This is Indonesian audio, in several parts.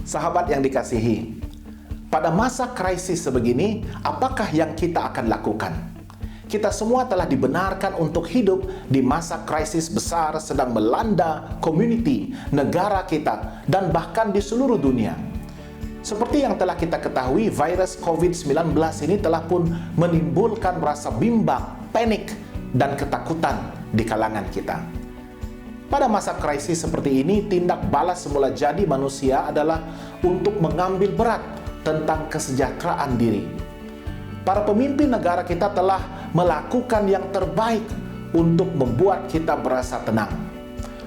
Sahabat yang dikasihi, pada masa krisis sebegini, apakah yang kita akan lakukan? Kita semua telah dibenarkan untuk hidup di masa krisis besar sedang melanda community, negara kita, dan bahkan di seluruh dunia. Seperti yang telah kita ketahui, virus COVID-19 ini telah pun menimbulkan rasa bimbang, panik, dan ketakutan di kalangan kita. Pada masa krisis seperti ini, tindak balas semula jadi manusia adalah untuk mengambil berat tentang kesejahteraan diri. Para pemimpin negara kita telah melakukan yang terbaik untuk membuat kita berasa tenang.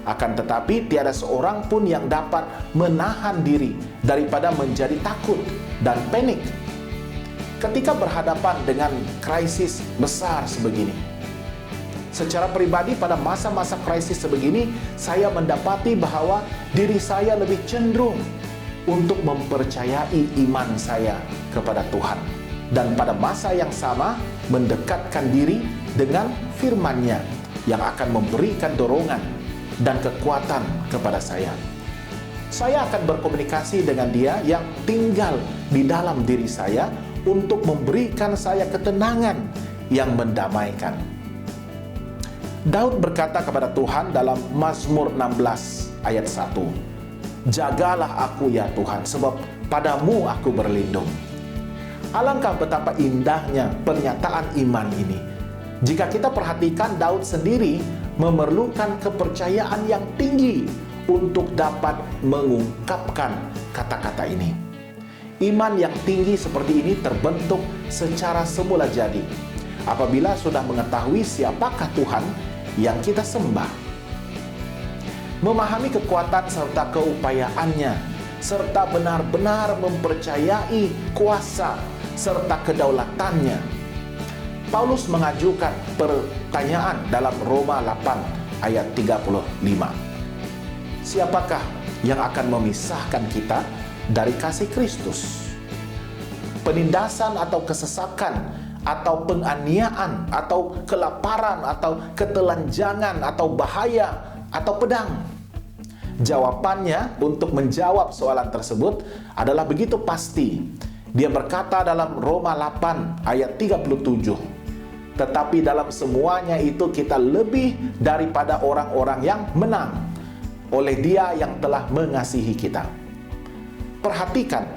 Akan tetapi, tiada seorang pun yang dapat menahan diri daripada menjadi takut dan panik ketika berhadapan dengan krisis besar sebegini. Secara pribadi, pada masa-masa krisis sebegini, saya mendapati bahwa diri saya lebih cenderung untuk mempercayai iman saya kepada Tuhan. Dan pada masa yang sama, mendekatkan diri dengan firman-Nya yang akan memberikan dorongan dan kekuatan kepada saya. Saya akan berkomunikasi dengan Dia yang tinggal di dalam diri saya untuk memberikan saya ketenangan yang mendamaikan. Daud berkata kepada Tuhan dalam Mazmur 16 ayat 1, "Jagalah aku ya Tuhan, sebab padamu aku berlindung." Alangkah betapa indahnya pernyataan iman ini. Jika kita perhatikan, Daud sendiri memerlukan kepercayaan yang tinggi untuk dapat mengungkapkan kata-kata ini. Iman yang tinggi seperti ini terbentuk secara semula jadi apabila sudah mengetahui siapakah Tuhan yang kita sembah. Memahami kekuatan serta keupayaannya, serta benar-benar mempercayai kuasa serta kedaulatannya. Paulus mengajukan pertanyaan dalam Roma 8 ayat 35. Siapakah yang akan memisahkan kita dari kasih Kristus? Penindasan atau kesesakan, atau penganiayaan, atau kelaparan, atau ketelanjangan, atau bahaya, atau pedang? Jawabannya untuk menjawab soalan tersebut adalah begitu pasti. Dia berkata dalam Roma 8 ayat 37, "Tetapi dalam semuanya itu kita lebih daripada orang-orang yang menang oleh Dia yang telah mengasihi kita." Perhatikan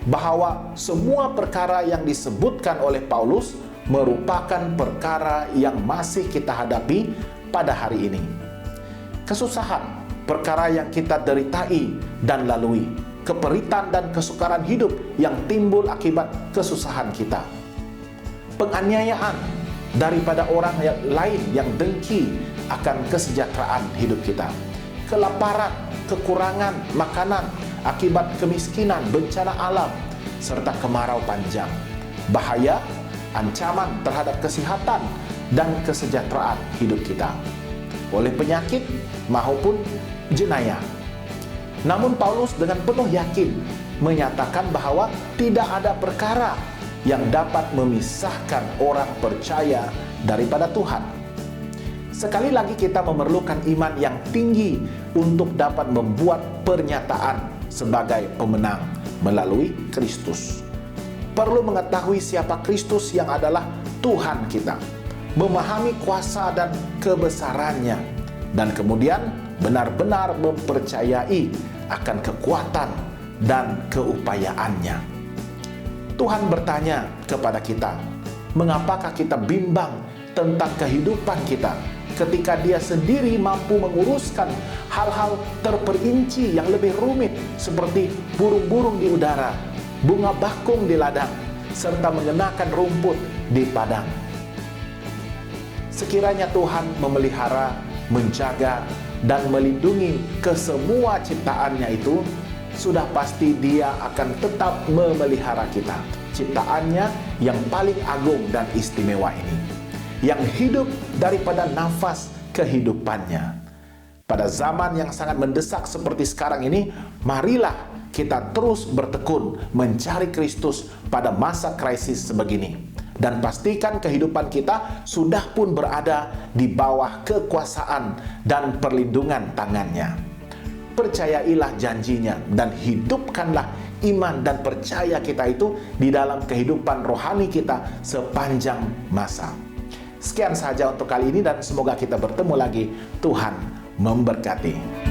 bahwa semua perkara yang disebutkan oleh Paulus merupakan perkara yang masih kita hadapi pada hari ini. Kesusahan, perkara yang kita deritai dan lalui, keperitan dan kesukaran hidup yang timbul akibat kesusahan kita, penganiayaan daripada orang lain yang dengki akan kesejahteraan hidup kita, kelaparan, kekurangan makanan akibat kemiskinan, bencana alam, serta kemarau panjang, bahaya, ancaman terhadap kesehatan dan kesejahteraan hidup kita oleh penyakit maupun jenayah. Namun Paulus dengan penuh yakin menyatakan bahwa tidak ada perkara yang dapat memisahkan orang percaya daripada Tuhan. Sekali lagi kita memerlukan iman yang tinggi untuk dapat membuat pernyataan sebagai pemenang melalui Kristus. Perlu mengetahui siapa Kristus yang adalah Tuhan kita, memahami kuasa dan kebesarannya, dan kemudian benar-benar mempercayai akan kekuatan dan keupayaannya. Tuhan bertanya kepada kita, mengapakah kita bimbang tentang kehidupan kita ketika Dia sendiri mampu menguruskan hal-hal terperinci yang lebih rumit seperti burung-burung di udara, bunga bakung di ladang, serta mengenakan rumput di padang. Sekiranya Tuhan memelihara, menjaga, dan melindungi kesemua ciptaannya itu, sudah pasti Dia akan tetap memelihara kita, ciptaannya yang paling agung dan istimewa ini, yang hidup daripada nafas kehidupannya. Pada zaman yang sangat mendesak seperti sekarang ini, marilah kita terus bertekun mencari Kristus pada masa krisis sebegini. Dan pastikan kehidupan kita sudah pun berada di bawah kekuasaan dan perlindungan tangannya. percayailah janjinya dan hidupkanlah iman dan percaya kita itu di dalam kehidupan rohani kita sepanjang masa. Sekian saja untuk kali ini dan semoga kita bertemu lagi. Tuhan memberkati.